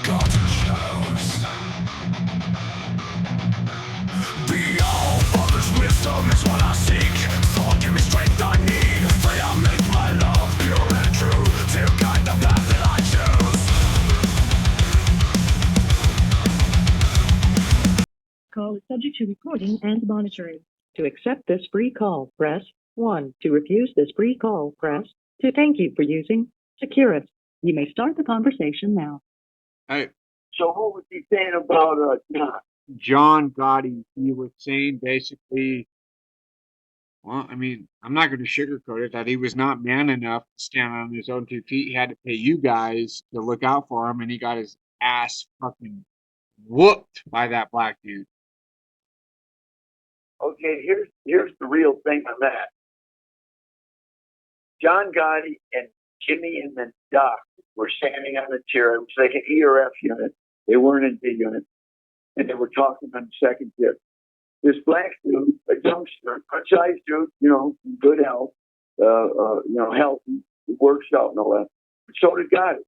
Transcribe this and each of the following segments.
Gotti shadows. Be all Father's wisdom is what I seek. Thought give me strength I need. Freedom make my love pure and true. To guide the path that I choose. Call is subject to recording and monitoring. To accept this free call, press 1. To refuse this free call, press 2. Thank you for using Securus. You may start the conversation now. Hey, So what was he saying about John Gotti, he was saying basically, well, I mean, I'm not going to sugarcoat it, that he was not man enough to stand on his own 2 feet. He had to pay you guys to look out for him, and he got his ass fucking whooped by that black dude. Okay, here's the real thing on that. John Gotti and Jimmy and the Doc were standing on a chair. It was like an ERF unit. They weren't in D unit. And they were talking on the second tip. This black dude, a youngster, good-sized dude, good health, healthy, works out and all that. But so did Gotti.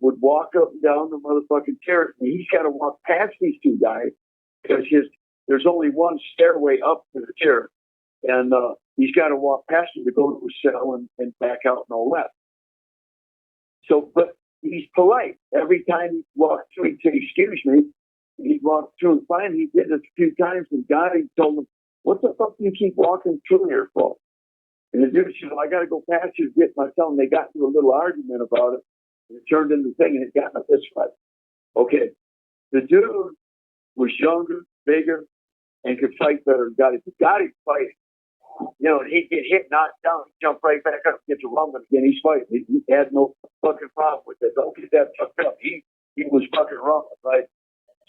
Would walk up and down the motherfucking chair. And he's got to walk past these two guys because there's only one stairway up to the chair. And he's got to walk past him to go to his cell and back out and all that. So, but he's polite. Every time he walked through, he'd say, "Excuse me." He'd walk through and finally he did it a few times, and Gotti told him, "What the fuck do you keep walking through here for?" And the dude said, "I got to go past you to get myself." And they got into a little argument about it, and it turned into a thing, and it got in a fist fight. Okay, the dude was younger, bigger, and could fight better than Gotti. Gotti fight. He'd get hit, knocked down, jump right back up, get to rumbling again. He's fighting. He had no fucking problem with it. Don't get that fucked up. He was fucking rumbling, right?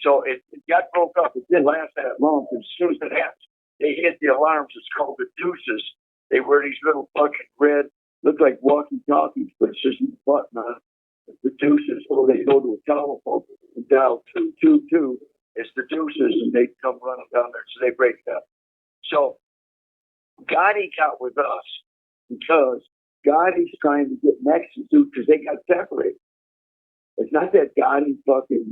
So it got broke up. It didn't last that long. As soon as it happened, they hit the alarms. It's called the deuces. They wear these little fucking red, look like walkie-talkies, but it's just a button on it. The deuces. So they go to a telephone and dial 222. It's the deuces, and they come running down there. So they break it up. So Gotti got with us because Gotti's trying to get next to Duke because they got separated. It's not that Gotti fucking,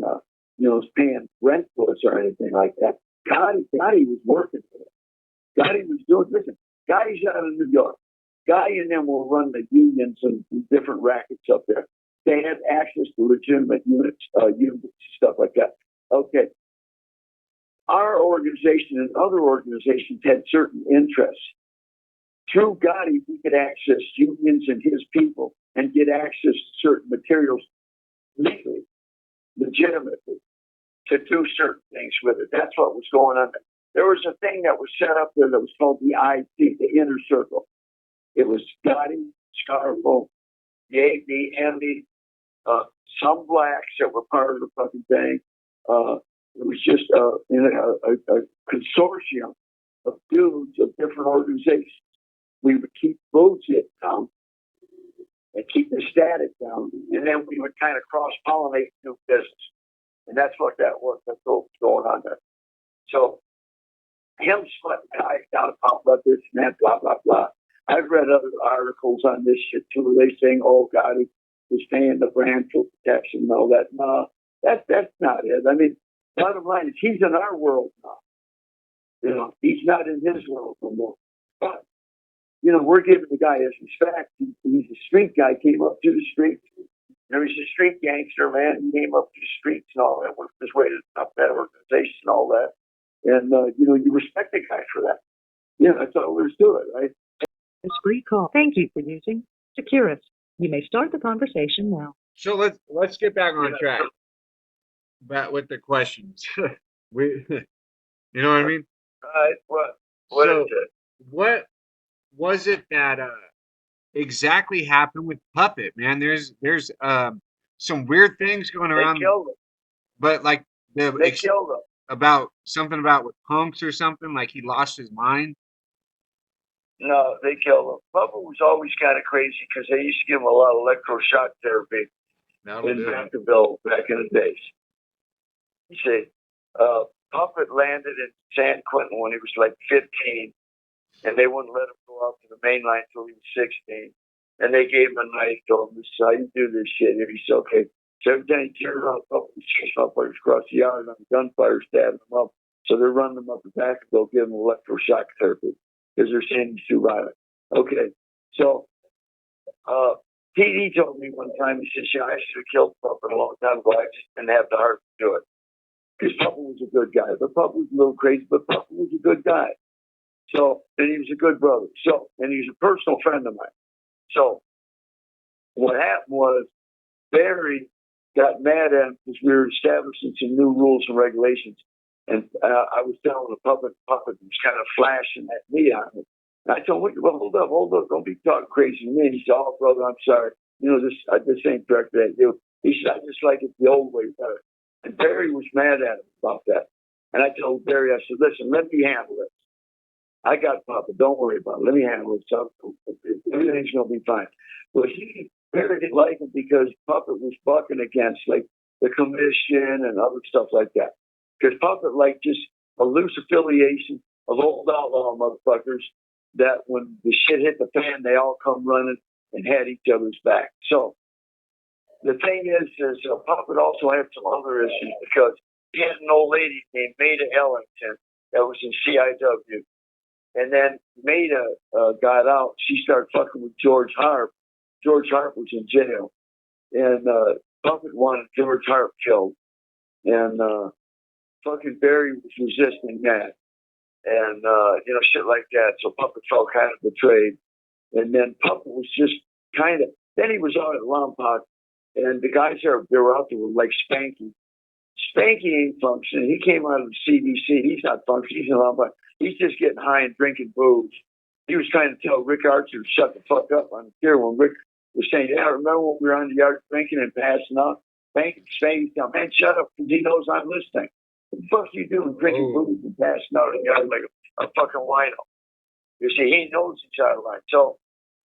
is paying rent for us or anything like that. Gotti was working for it. Gotti was doing, listen, Gotti's out of New York. Gotti and them will run the unions and different rackets up there. They had access to legitimate units, stuff like that. Okay. Our organization and other organizations had certain interests. Through Gotti, we could access unions and his people and get access to certain materials legally, legitimately, to do certain things with it. That's what was going on. There was a thing that was set up there that was called the IT, the Inner Circle. It was Gotti, Scarbo, Yagi, Andy, some blacks that were part of the fucking thing. It was just a consortium of dudes of different organizations. We would keep bullshit down and keep the static down, and then we would kind of cross-pollinate new business. And that's what that was. That's what was going on there. So him splitting guys down about this and that, blah, blah, blah. I've read other articles on this shit too, where they saying, "Oh, Gotti is paying the brand for protection and all that." No, that's not it. I mean, bottom line is he's in our world now. He's not in his world no more. But, we're giving the guy his respect. He's a street guy, came up to the street. He's a street gangster, man. He came up to the streets and all that, worked his way to up that organization and all that. And, you respect the guy for that. Yeah, that's all there's to it, right? This free call. Thank you for using Securus. You may start the conversation now. So let's get back on track. Back with the questions. You know what I mean? What is it? What was it that exactly happened with Puppet, man? There's some weird things going around. They killed him. But like They killed him. about something about with punks or something, like he lost his mind. No, they killed him. Bubba was always kind of crazy because they used to give him a lot of electroshock therapy in Vacaville back in the days. You see, Puppet landed in San Quentin when he was like 15, and they wouldn't let him go out to the main line until he was 16. and they gave him a knife, told him, "This is how you do this shit." And he said, "Okay." So every time he turned around, a couple of chase motherfuckers across the yard on gunfire, stabbing them up. So they're running them up the back and they'll give him electroshock therapy because they're saying he's too violent. Okay, so TD told me one time, he said, "Yeah, I should have killed Papa a long time ago. I just didn't have the heart to do it." Because Papa was a good guy. But Papa was a little crazy, but Papa was a good guy. So, and he was a good brother. So, and he's a personal friend of mine. So, what happened was Barry got mad at him because we were establishing some new rules and regulations. And I was telling the puppet was kind of flashing at me on it. And I told him, "Well, hold up, don't be talking crazy to me." And he said, "Oh, brother, I'm sorry. You know, this ain't correct that you." He said, "I just like it the old way better." And Barry was mad at him about that. And I told Barry, I said, "Listen, let me handle it. I got Papa. Don't worry about it. Let me handle it. So everything's going to be fine." Well, Barry didn't like him because Puppet was bucking against like the commission and other stuff like that. Because Puppet liked just a loose affiliation of old outlaw motherfuckers that when the shit hit the fan, they all come running and had each other's back. So the thing is Puppet also had some other issues because he had an old lady named Maida Ellington that was in CIW. And then Maida got out. She started fucking with George Harp. George Harp was in jail. And Puppet wanted George Harp killed. And fucking Barry was resisting that. And, shit like that. So Puppet felt kind of betrayed. And then Puppet was just kind of, then he was out at Lompoc. And the guys they were out there were like Spanky. Spanky ain't functioning. He came out of the CDC. He's not functioning. He's in Lompoc. He's just getting high and drinking booze. He was trying to tell Rick Archer to shut the fuck up on the pier when Rick was saying, "Yeah, remember when we were on the yard drinking and passing out?" Spanky's telling, "Man, shut up, because he knows I'm listening." What the fuck are you doing drinking booze and passing out in the yard like a fucking wino? You see, he knows he's out of line. So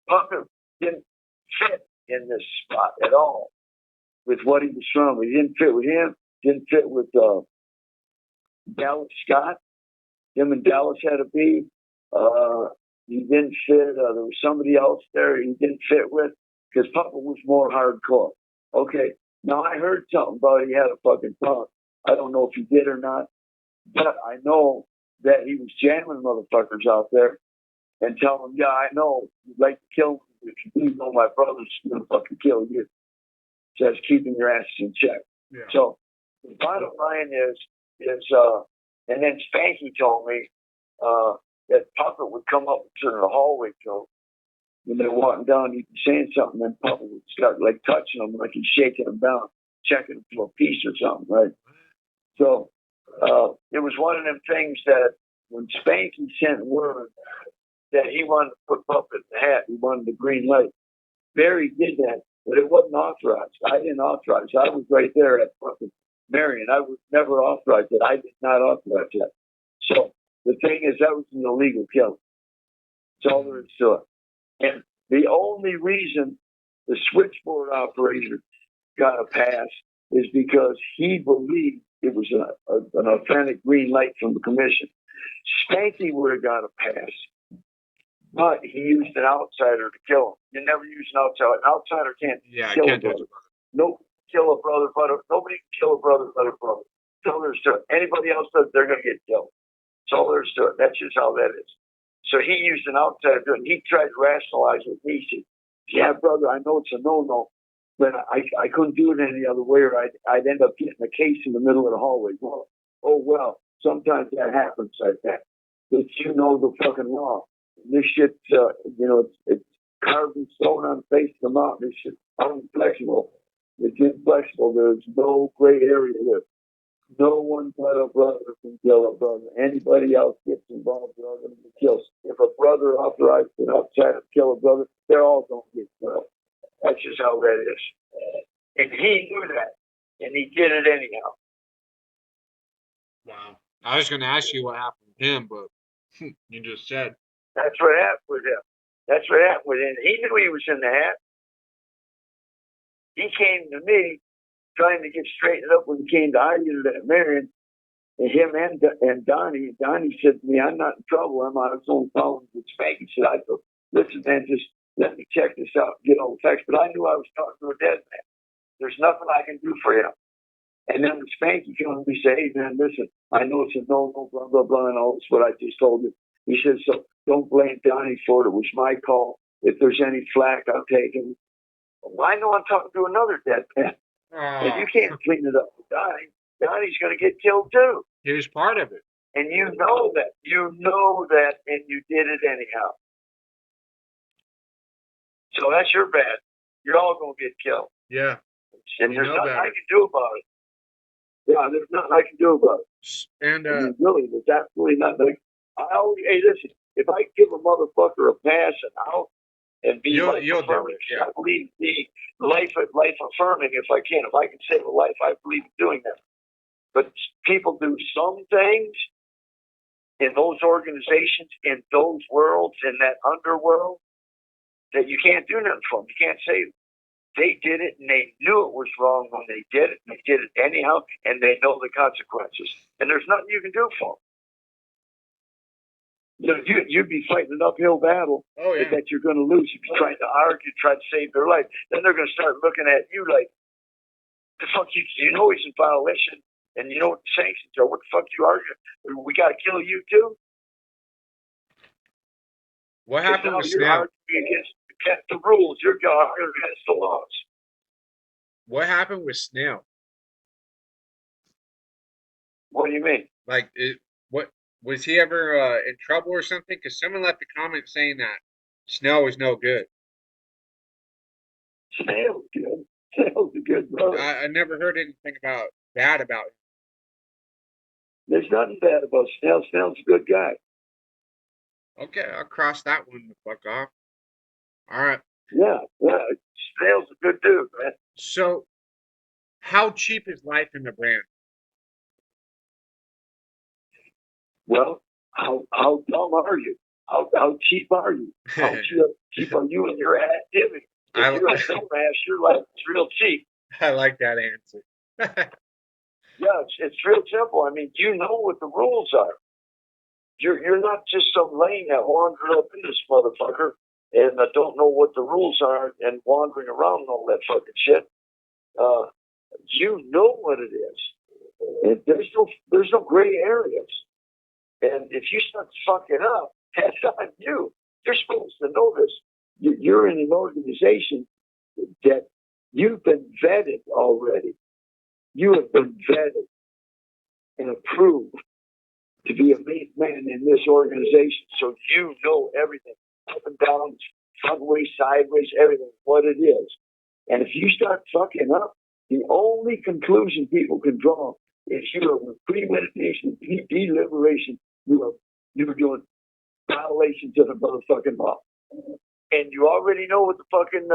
Puppet didn't fit in this spot at all with what he was from. He didn't fit with him, didn't fit with Dallas Scott. Him and Dallas had a beef. He didn't fit. There was somebody else there he didn't fit with because Papa was more hardcore. Okay, now I heard something about he had a fucking pump. I don't know if he did or not, but I know that he was jamming motherfuckers out there and telling them, "Yeah, I know you'd like to kill me. If you know my brother's gonna fucking kill you." Says keeping your asses in check. Yeah. So the bottom line is, and then Spanky told me that Puppet would come up to the hallway to him when they're walking down. He'd be saying something, and Puppet would start like touching him, like he's shaking him down, checking him for a piece or something, right? So it was one of them things that when Spanky sent word that he wanted to put Puppet in the hat, he wanted the green light. Barry did that, but it wasn't authorized. I didn't authorize it. I was right there at fucking Marion. I would never authorize it. I did not authorize that. So the thing is, that was an illegal killing. That's all there is to it. And the only reason the switchboard operator got a pass is because he believed it was an authentic green light from the commission. Spanky would have got a pass, but he used an outsider to kill him. You never use an outsider. An outsider can't kill a brother. Nobody can kill a brother, but nobody can kill a brother but a brother. That's all there is to it. Anybody else does, they're going to get killed. That's all there is to it. That's just how that is. So he used an outsider to do it. He tried to rationalize with me. He said, "Yeah, brother, I know it's a no-no, but I couldn't do it any other way, or I'd end up getting a case in the middle of the hallway." Well, sometimes that happens like that. But you know the fucking law. This shit, it's carved and stone on the face of the mountain. This shit inflexible. It's inflexible. There's no gray area there. No one but a brother can kill a brother. Anybody else gets involved, they're all going to get killed. If a brother authorized an outsider to kill a brother, they're all going to get killed. That's just how that is. And he knew that, and he did it anyhow. Wow. I was going to ask you what happened with him, but you just said. That's what happened with him. That's what happened with him. He knew he was in the hat. He came to me trying to get straightened up when he came to our unit at Marion. And him and Donnie. Donnie said to me, "I'm not in trouble. I'm on his own problems with Spanky." He said, "I go, listen, man, just let me check this out, get all the facts. But I knew I was talking to a dead man. There's nothing I can do for him. And then when Spanky came and we say, hey man, listen, I know it's a no, blah, blah, blah, and all this, what I just told you. He said, so don't blame Donnie for it. It was my call. If there's any flack, I'll take it. Well, I know I'm talking to another dead man. And you can't clean it up with Donnie. Donnie's going to get killed too. He was part of it. And you know that. You know that, and you did it anyhow. So that's your bad. You're all going to get killed. Yeah. And You there's know nothing about I it. can do about it. Yeah, there's nothing I can do about it. And I mean, really, there's absolutely nothing. Hey, listen, if I give a motherfucker a pass and out and be You'll life do affirming, it, yeah. I believe be life affirming if I can. If I can save a life, I believe in doing that. But people do some things in those organizations, in those worlds, in that underworld, that you can't do nothing for them. You can't save them. They did it, and they knew it was wrong when they did it. They did it anyhow, and they know the consequences. And there's nothing you can do for them. You'd be fighting an uphill battle that you're going to lose if you're trying to argue, try to save their life. Then they're going to start looking at you like, the fuck you know he's in violation, and you know what the sanctions are. What the fuck you arguing? We got to kill you too? what happened with You're Snail? arguing against the rules. You're arguing against the laws. What happened with Snail? What do you mean? Like, what was he ever in trouble or something? Because someone left a comment saying that Snail was no good. Snail's good. Snail's a good brother. I never heard anything bad about him. There's nothing bad about Snail. Snail's a good guy. Okay, I'll cross that one the fuck off. All right. Yeah. Snail's a good dude, man. So, how cheap is life in the brand? Well, how dumb are you? How cheap are you? How cheap are you in your activity? If you're a dumbass, your life is real cheap. I like that answer. Yeah, it's real simple. I mean, you know what the rules are. You're not just some lane that wandered up in this motherfucker and don't know what the rules are and wandering around and all that fucking shit. You know what it is. And there's no gray areas. And if you start fucking up, that's on you. You're supposed to know this. You're in an organization that you've been vetted already. You have been vetted and approved to be a main man in this organization. So you know everything, up and down, front way, sideways, everything, what it is. And if you start fucking up, the only conclusion people can draw is you are with premeditation, deliberation. You're doing violations of the motherfucking law. And you already know what the fucking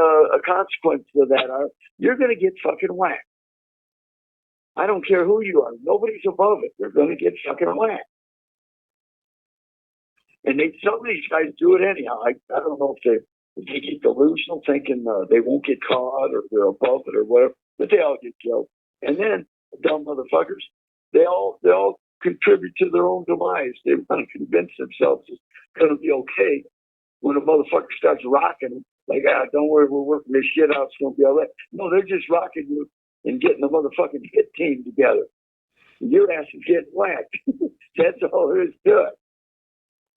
consequences of that are. You're going to get fucking whacked. I don't care who you are. Nobody's above it. They're going to get fucking whacked. And some of these guys do it anyhow. I don't know if they get delusional thinking they won't get caught or they're above it or whatever, but they all get killed. And then dumb motherfuckers, they all contribute to their own demise. They want to convince themselves it's going to be okay when a motherfucker starts rocking them. Like, don't worry, we're working this shit out. It's going to be all right. No, they're just rocking you and getting the motherfucking hit team together. Your ass is getting whacked. That's all there is to it.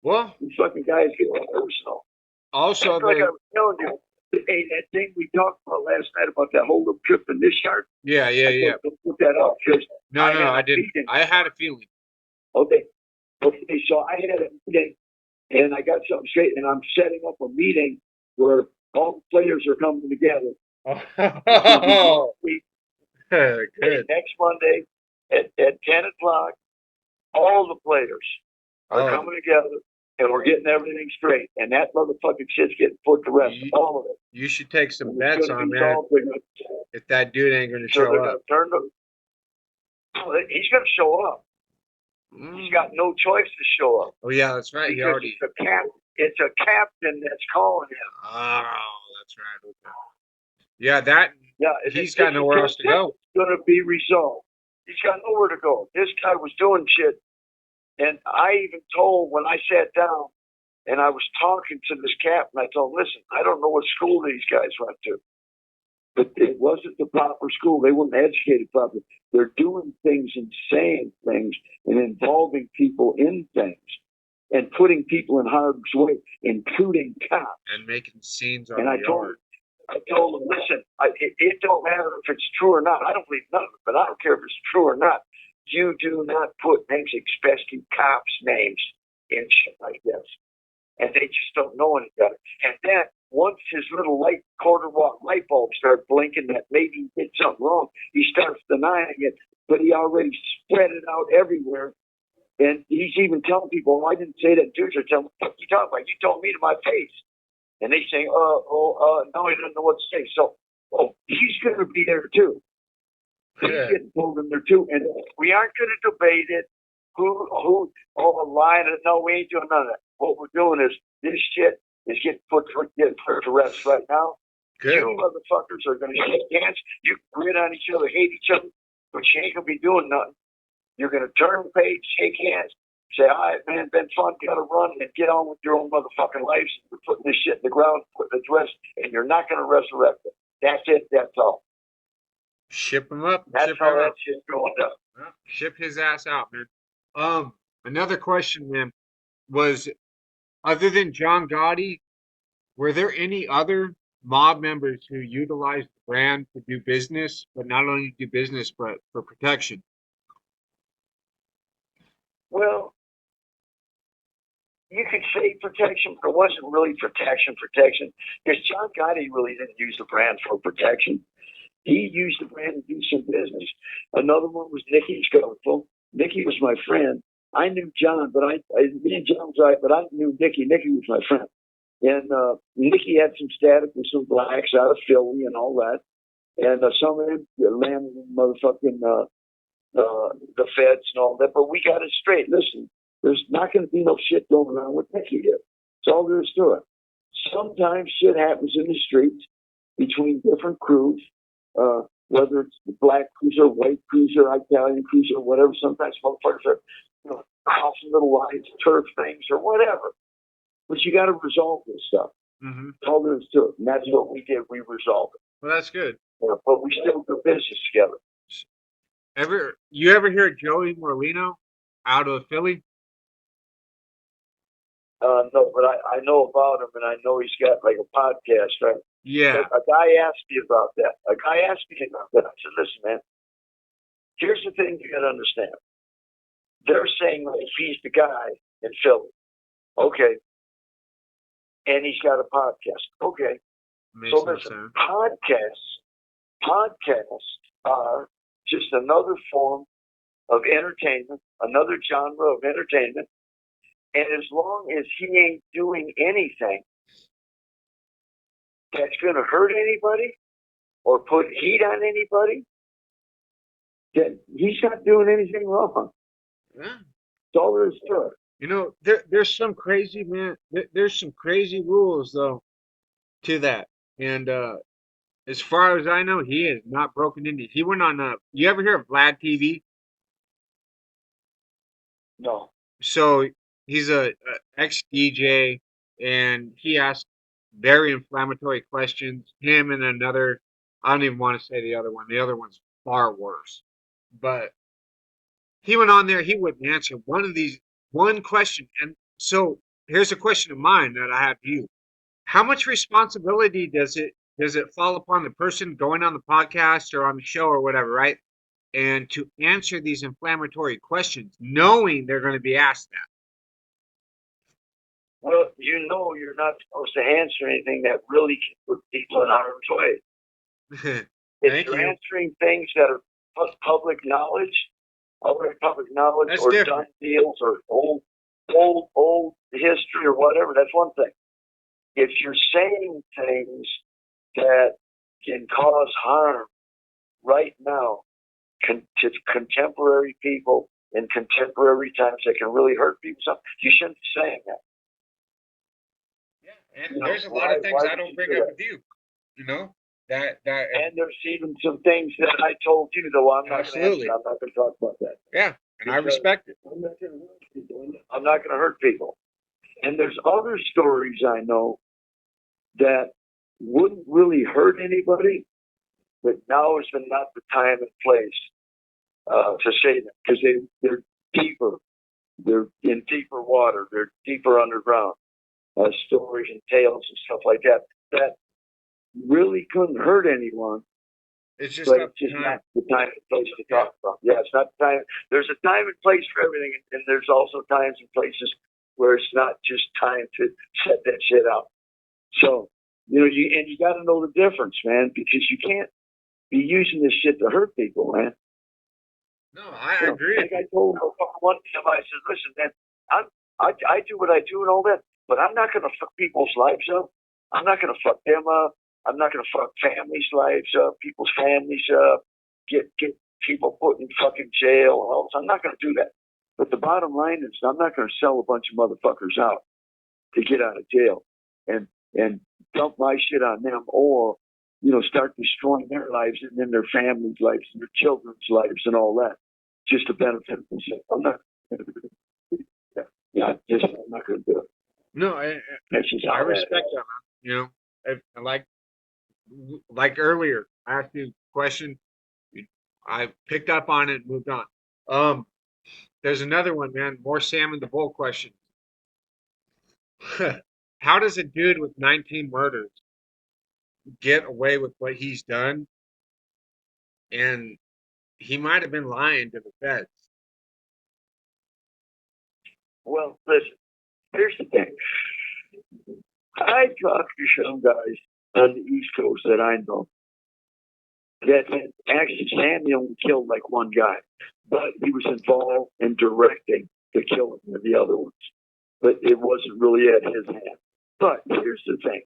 Well, these fucking guys get personal. Also, like I was telling you, hey, that thing we talked about last night about that hold up trip in this yard. Yeah. Don't put that up. No, I didn't. Meeting. I had a feeling. Okay, so I had a meeting, and I got something straight, and I'm setting up a meeting where all the players are coming together. Oh, good. Next Monday at 10 o'clock, all the players are coming together, and we're getting everything straight. And that motherfucking shit's getting put to rest, all of it. You should take some bets on that. If that dude ain't going to show up. He's going to show up. He's got no choice to show up. Oh, yeah, that's right. He already... It's a captain that's calling him. Oh, that's right. Okay. Yeah, he's got nowhere else to go. It's going to be resolved. He's got nowhere to go. This guy was doing shit. And I even told, when I sat down And I was talking to this captain. I told him, listen, I don't know what school these guys went to, but it wasn't the proper school. They weren't educated properly. They're doing things and saying things and involving people in things and putting people in harm's way, including cops. And making scenes on And I the told yard. I told him, listen, it don't matter if it's true or not. I don't believe none of it, but I don't care if it's true or not. You do not put names, especially cops' names, in shit like this. And they just don't know any better. And then once his little quarter watt light bulb starts blinking that maybe he did something wrong, he starts denying it, but he already spread it out everywhere. And he's even telling people, I didn't say that. Dudes are telling me, what you talking about? You told me to my face. And they say, no, he doesn't know what to say. So, he's going to be there too. He's getting pulled in there too. And we aren't going to debate it. Lying. No, we ain't doing none of that. What we're doing is this shit is getting put to rest right now. Good. You motherfuckers are going to shake hands. You grit on each other, hate each other, but you ain't going to be doing nothing. You're going to turn the page, shake hands, say, all right, man, been fun, got to run, and get on with your own motherfucking lives. You're putting this shit in the ground, putting it to rest, and you're not going to resurrect it. That's it. That's all. Ship him up. That's ship how him that up. shit's going down. Well, ship his ass out, man. Another question, man, was other than John Gotti, were there any other mob members who utilized the brand to do business, but not only do business, but for protection? Well, you could say protection, but it wasn't really protection. Because John Gotti really didn't use the brand for protection. He used the brand to do some business. Another one was Nicky Scuffle. Nicky was my friend. I knew John, but me and John was right, but I knew Nicky. Nicky was my friend. And Nicky had some static with some blacks out of Philly and all that. And some of them landed in motherfucking the feds and all that. But we got it straight. Listen, there's not going to be no shit going on with Nicky here. That's all there is to it. Sometimes shit happens in the streets between different crews, whether it's the black cruiser, white cruiser, Italian cruiser, whatever. Sometimes motherfuckers are, crossing little lines, turf things, or whatever. But you got to resolve this stuff. Mm-hmm. That's all there is to it. And that's what we did. We resolved it. Well, that's good. But we still do business together. You ever hear Joey Morlino out of Philly? No, but I know about him, and I know he's got like a podcast, right? Yeah. A guy asked me about that. I said, listen, man, here's the thing you got to understand. They're saying like he's the guy in Philly. Okay. And he's got a podcast. Okay. Makes So no listen, sense. podcasts are just another form of entertainment, another genre of entertainment. And as long as he ain't doing anything that's going to hurt anybody or put heat on anybody, then he's not doing anything wrong. Yeah. That's all there is to it. There's some crazy, man. There's some crazy rules though to that. And as far as I know, he has not broken into. He went on. You ever hear of Vlad TV? No. So he's a ex DJ, and he asked very inflammatory questions. Him and another. I don't even want to say the other one. The other one's far worse. But he went on there. He wouldn't answer one question. And so here's a question of mine that I have for you. How much responsibility does it fall upon the person going on the podcast or on the show or whatever, right? And to answer these inflammatory questions, knowing they're going to be asked that. Well, you're not supposed to answer anything that really can put people in harm's way. If you're answering things that are public knowledge, That's or different. done deals or old history or whatever, that's one thing. If you're saying things that can cause harm right now to contemporary people in contemporary times that can really hurt people, you shouldn't be saying that. Yeah, and there's a lot of things I don't bring up with you. That and there's even some things that I told you, though I'm not going to talk about that. Yeah, and I respect it. I'm not going to hurt people. And there's other stories I know that wouldn't really hurt anybody, but now is not the time and place to say that, because they're deeper. They're in deeper water. They're deeper underground. Stories and tales and stuff like that that really couldn't hurt anyone. It's just But up it's just to not time. the time and place to talk about. Yeah, it's not the time. There's a time and place for everything, and there's also times and places where it's not just time to set that shit out. So, you got to know the difference, man, because you can't be using this shit to hurt people, man. No, I agree. Like I told him one time, I said, listen, man, I do what I do and all that, but I'm not going to fuck people's lives up. I'm not going to fuck them up. I'm not going to fuck families' lives up, people's families up, get people put in fucking jail. And all this. I'm not going to do that. But the bottom line is, I'm not going to sell a bunch of motherfuckers out to get out of jail and dump my shit on them, or start destroying their lives and then their families' lives and their children's lives and all that, just to benefit themselves. I'm not going to do it. I'm not going to do it. No, That's just I how respect that, man. Like earlier, I asked you a question. I picked up on it and moved on. There's another one, man. More Sammy the Bull questions. How does a dude with 19 murders get away with what he's done? And he might have been lying to the feds. Well, listen, here's the thing. I talked to some guys on the East Coast that I know that actually Sammy only killed like one guy, but he was involved in directing the killing of the other ones. But it wasn't really at his hand. But here's the thing.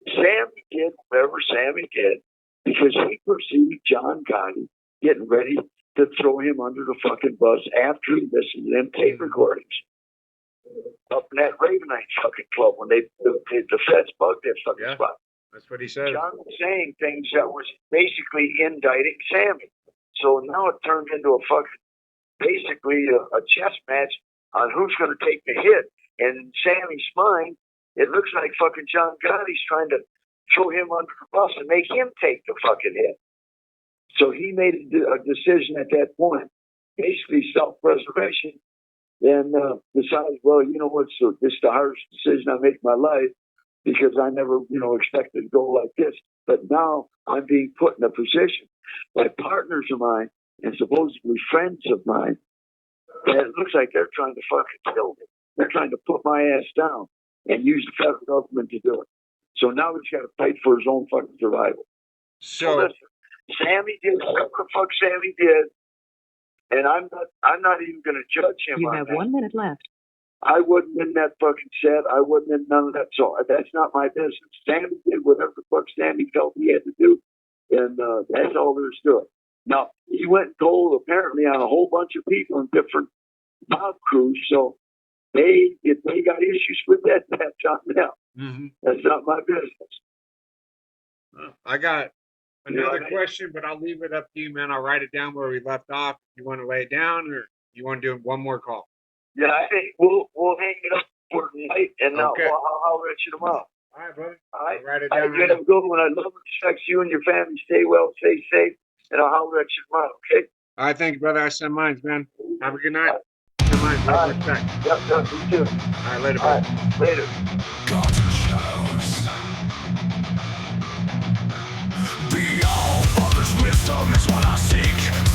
Sammy did whatever Sammy did because he perceived John Gotti getting ready to throw him under the fucking bus after he listened to them tape recordings up in that Ravenite fucking club when the feds bugged that fucking spot. That's what he said. John was saying things that was basically indicting Sammy. So now it turned into basically a chess match on who's going to take the hit. And in Sammy's mind, it looks like fucking John Gotti's trying to throw him under the bus and make him take the fucking hit. So he made a decision at that point, basically self-preservation, and decided, well, you know what, so this is the hardest decision I make in my life because I never, expected to go like this. But now I'm being put in a position by partners of mine and supposedly friends of mine that it looks like they're trying to fucking kill me. They're trying to put my ass down and use the federal government to do it. So now he's got to fight for his own fucking survival. So listen, Sammy did whatever the fuck Sammy did, and I'm not even going to judge him. You on have that. 1 minute left. I wouldn't in that fucking set. I wouldn't in none of that. So that's not my business. Sammy did whatever the fuck Sammy felt he had to do, and that's all there is to it. Now he went gold apparently on a whole bunch of people in different mob crews. So if they got issues with that, that's on them. Mm-hmm. That's not my business. I got another question, but I'll leave it up to you, man. I'll write it down where we left off. If you want to lay it down, or you want to do one more call? Yeah, I think we'll hang it up for tonight, and Okay. I'll let you tomorrow. All right, brother. All right. I'll write it All down. right, you have a good one. I love and respect you and your family. Stay well, stay safe, and I'll holler at you tomorrow. Okay. All right, thank you, brother. I send mines, man. Have a good night. Send mines. All Love, right. respect. Yep, you too. All right, later, All brother. right, later. Got shadows. Beyond others' wisdom is what I seek.